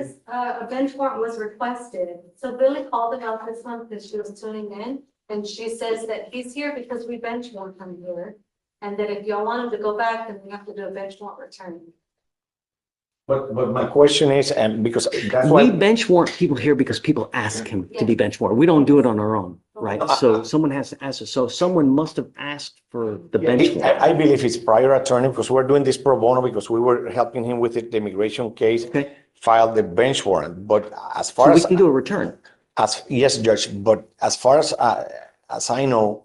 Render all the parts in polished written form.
says, a bench warrant was requested. So Billy called him out this month because she was tuning in. And she says that he's here because we bench warrant him here. And that if y'all want him to go back, then we have to do a bench warrant return. But my question is, and because that's We why, bench warrant people here because people ask him to be bench warranted. We don't do it on our own, right? So someone has to ask us. So someone must have asked for the bench warrant. I believe it's prior attorney, because we're doing this pro bono because we were helping him with the immigration case, Okay. filed the bench warrant. But as So far we as, can do a return. yes, Judge, but as far as I know,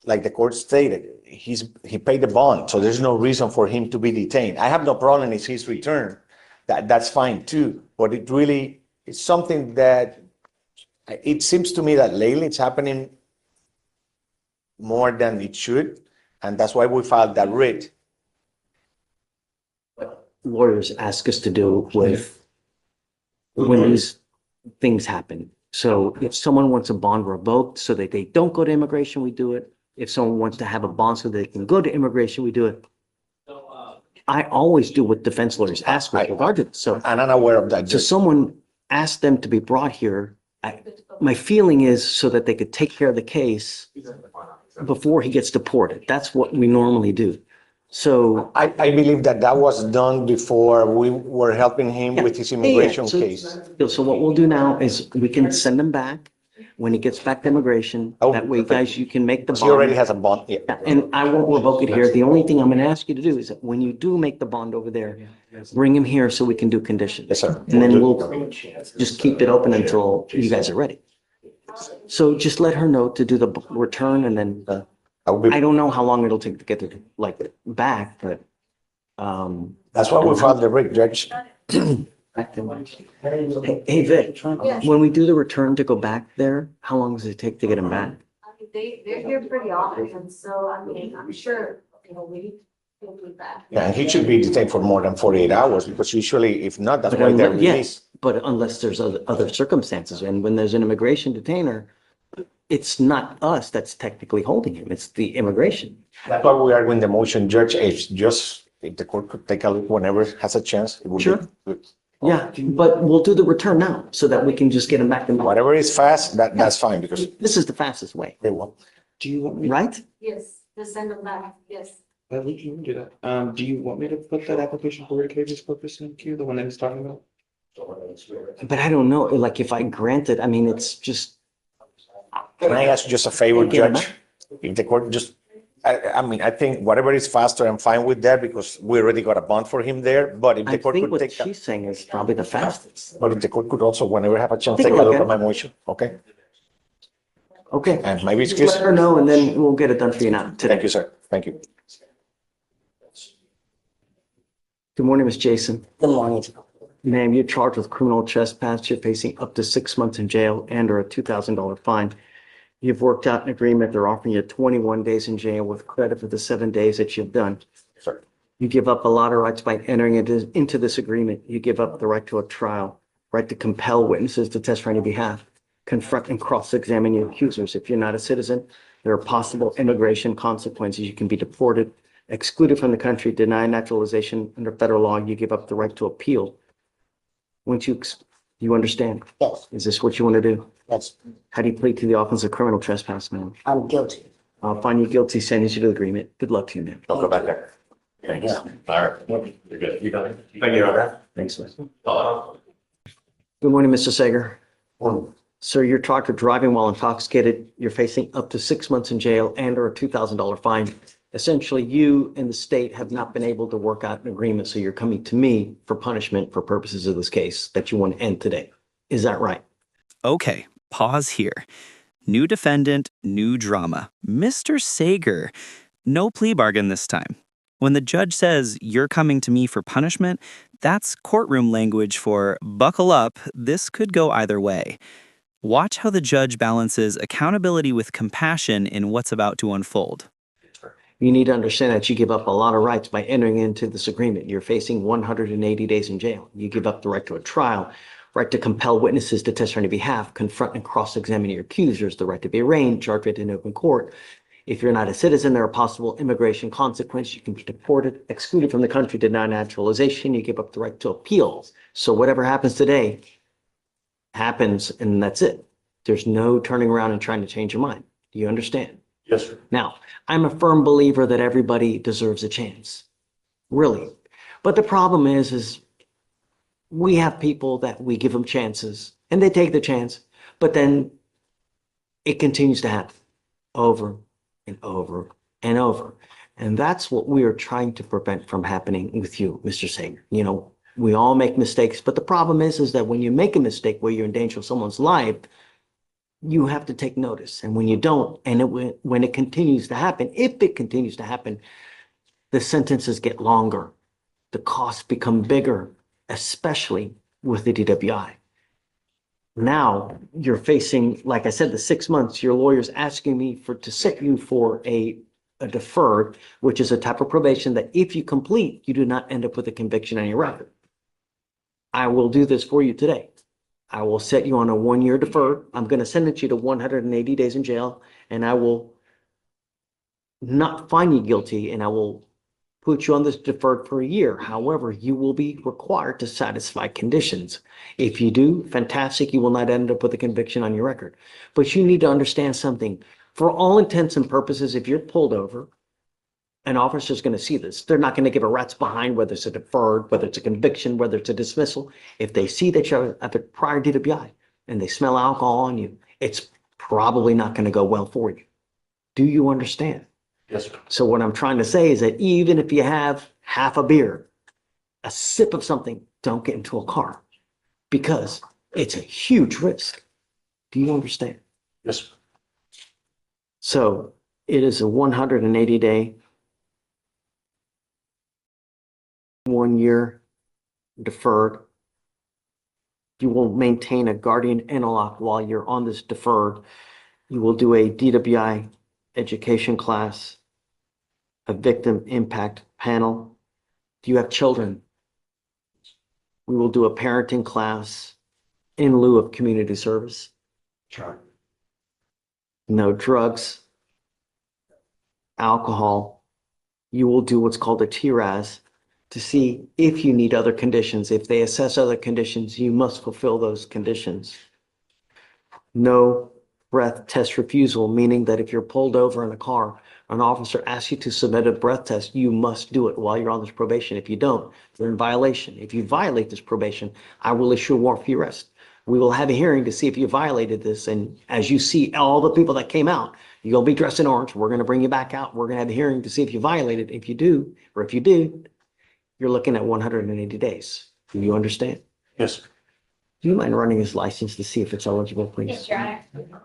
like the court stated, he paid the bond, so there's no reason for him to be detained. I have no problem if he's returned. That's fine too. But it really, it's something that it seems to me that lately it's happening more than it should, and that's why we filed that writ. Lawyers ask us to do with when these things happen. So if someone wants a bond revoked so that they don't go to immigration, we do it. If someone wants to have a bond so they can go to immigration, we do it. I always do what defense lawyers ask with regard to this. So, And I'm aware of that, so Judge. someone asked them to be brought here. My feeling is so that they could take care of the case before he gets deported. That's what we normally do. So. I believe that was done before we were helping him with his immigration So- case. So what we'll do now is we can send him back when he gets back to immigration. Oh, That way, guys, you can make the He already bond. has a bond, yeah. Yeah, and I won't revoke it here. The only thing I'm going to ask you to do is that when you do make the bond over there, bring him here so we can do conditions. Yes, sir. And then we'll just keep it open until you guys are ready. So just let her know to do the return and then I'll be- I don't know how long it'll take to get it like back, but That's why we filed the writ, Judge. hey Vic, Yes. when we do the return to go back there, how long does it take to get him back? I mean, they're here pretty often, so I mean, I'm sure, he'll be back. Yeah, and he should be detained for more than 48 hours, because usually, if not, that's But why they're unless- yeah, released. but unless there's other circumstances, and when there's an immigration detainer, it's not us that's technically holding him, it's the immigration. That's why we are in the motion, Judge. It's just, if the court could take a look whenever it has a chance, it would be Sure. good. Yeah, but we'll do the return now so that we can just get him back in. Whatever is fast, that's fine, because This is the fastest way, they will. Do you want me, right? Yes, just send them back, yes. we can do that. Do you want me to put that application for writ habeas corpus in queue, the one that he's talking about? But I don't know, like if I grant it, I mean, it's just. Can I ask just a favor, Get him Judge? If the court just, I mean, I think whatever is faster, I'm fine with that, because we already got a bond for him there, but if I the court think could what take, she's saying is probably the fastest. but if the court could also, whenever have a chance, Take take a a look look at at my motion, okay? Okay, And maybe it's just just, let her know and then we'll get it done for you now today. thank you, sir. Thank you. Good morning, Ms. Jason. Good morning. Ma'am, you're charged with criminal trespass. You're facing up to 6 months in jail and or a $2,000 fine. You've worked out an agreement. They're offering you 21 days in jail with credit for the 7 days that you've done. Sir. You give up a lot of rights by entering into this agreement. You give up the right to a trial, right to compel witnesses to testify on your behalf, confront and cross-examine your accusers. If you're not a citizen, there are possible immigration consequences. You can be deported, excluded from the country, denied naturalization under federal law. You give up the right to appeal. Once you understand, Yes, is this what you want to do? yes, How do you plead to the offense of criminal trespass, ma'am? I'm guilty. I'll find you guilty, sentence you to the agreement. Good luck to you, ma'am. Don't go back there. Thanks. All right, you're good. You got it. Thank you. Okay. Thanks, ma'am. Uh, Good morning, Mr. Sager. Sir, you're charged with driving while intoxicated. You're facing up to 6 months in jail and or a $2,000 fine. Essentially, you and the state have not been able to work out an agreement, so you're coming to me for punishment for purposes of this case that you want to end today. Is that right? Okay, pause here. New defendant, new drama. Mr. Sager. No plea bargain this time. When the judge says you're coming to me for punishment, that's courtroom language for buckle up, this could go either way. Watch how the judge balances accountability with compassion in what's about to unfold. You need to understand that you give up a lot of rights by entering into this agreement. You're facing 180 days in jail. You give up the right to a trial, right to compel witnesses to testify on your behalf, confront and cross-examine your accusers, the right to be arraigned, charged with in open court. If you're not a citizen, there are possible immigration consequences. You can be deported, excluded from the country, denied naturalization. You give up the right to appeals. So whatever happens today happens, and that's it. There's no turning around and trying to change your mind. Do you understand? Yes, sir. Now, I'm a firm believer that everybody deserves a chance. Really. But the problem is we have people that we give them chances and they take the chance, but then it continues to happen over and over and over. And that's what we are trying to prevent from happening with you, Mr. Sager. You know, we all make mistakes, but the problem is that when you make a mistake where you're in danger of someone's life, you have to take notice. And when you don't, and when it continues to happen, if it continues to happen, the sentences get longer, the costs become bigger, especially with the DWI. Now you're facing, like I said, the 6 months. Your lawyer's asking me to set you for a deferred, which is a type of probation that if you complete, you do not end up with a conviction on your record. I will do this for you today. I will set you on a 1-year deferred. I'm going to sentence you to 180 days in jail, and I will not find you guilty, and I will put you on this deferred for a year. However, you will be required to satisfy conditions. If you do, fantastic, you will not end up with a conviction on your record. But you need to understand something. For all intents and purposes, if you're pulled over, an officer's going to see this. They're not going to give a rat's behind whether it's a deferred, whether it's a conviction, whether it's a dismissal. If they see that you have a prior DWI and they smell alcohol on you, it's probably not going to go well for you. Do you understand? Yes, sir. So what I'm trying to say is that even if you have half a beer, a sip of something, don't get into a car because it's a huge risk. Do you understand? Yes, sir. So it is a 180-day, 1-year deferred. You will maintain a guardian interlock while you're on this deferred. You will do a DWI education class, a victim impact panel. Do you have children? We will do a parenting class in lieu of community service. Sure. No drugs, alcohol. You will do what's called a TRAS to see if you need other conditions. If they assess other conditions, you must fulfill those conditions. No breath test refusal, meaning that if you're pulled over in a car, an officer asks you to submit a breath test, you must do it while you're on this probation. If you don't, you're in violation. If you violate this probation, I will issue a warrant for your arrest. We will have a hearing to see if you violated this. And as you see all the people that came out, you'll be dressed in orange. We're going to bring you back out. We're going to have a hearing to see if you violated. If you do, or if you did, you're looking at 180 days. Do you understand? Yes, sir. Do you mind running his license to see if it's eligible, please? Yes, Your Honor.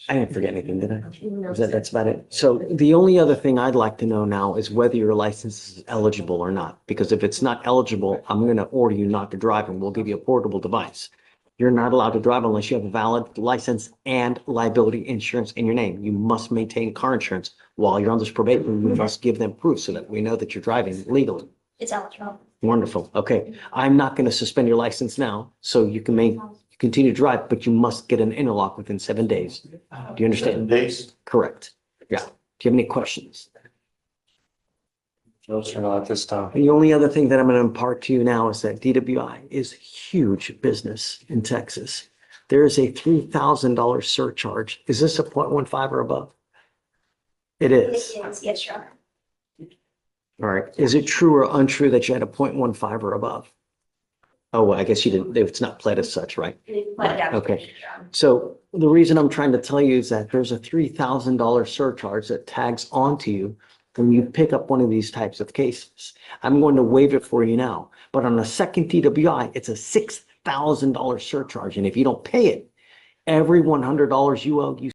I didn't forget anything, did I? That's about it. So the only other thing I'd like to know now is whether your license is eligible or not. Because if it's not eligible, I'm going to order you not to drive and we'll give you a portable device. You're not allowed to drive unless you have a valid license and liability insurance in your name. You must maintain car insurance while you're on this probation. You must give them proof so that we know that you're driving legally. It's eligible. Wonderful. Okay. I'm not going to suspend your license now, so you can continue to drive, but you must get an interlock within 7 days. Do you understand? 7 days? Correct. Yeah. Do you have any questions? No, sir, not at this time. And the only other thing that I'm going to impart to you now is that DWI is huge business in Texas. There is a $3,000 surcharge. Is this a 0.15 or above? It is. It is, yes, Your Honor. All right. Is it true or untrue that you had a 0.15 or above? Oh, well, I guess you didn't. It's not pled as such, right? Okay. So the reason I'm trying to tell you is that there's a $3,000 surcharge that tags onto you when you pick up one of these types of cases. I'm going to waive it for you now, but on a second DWI, it's a $6,000 surcharge. And if you don't pay it, every $100 you owe, you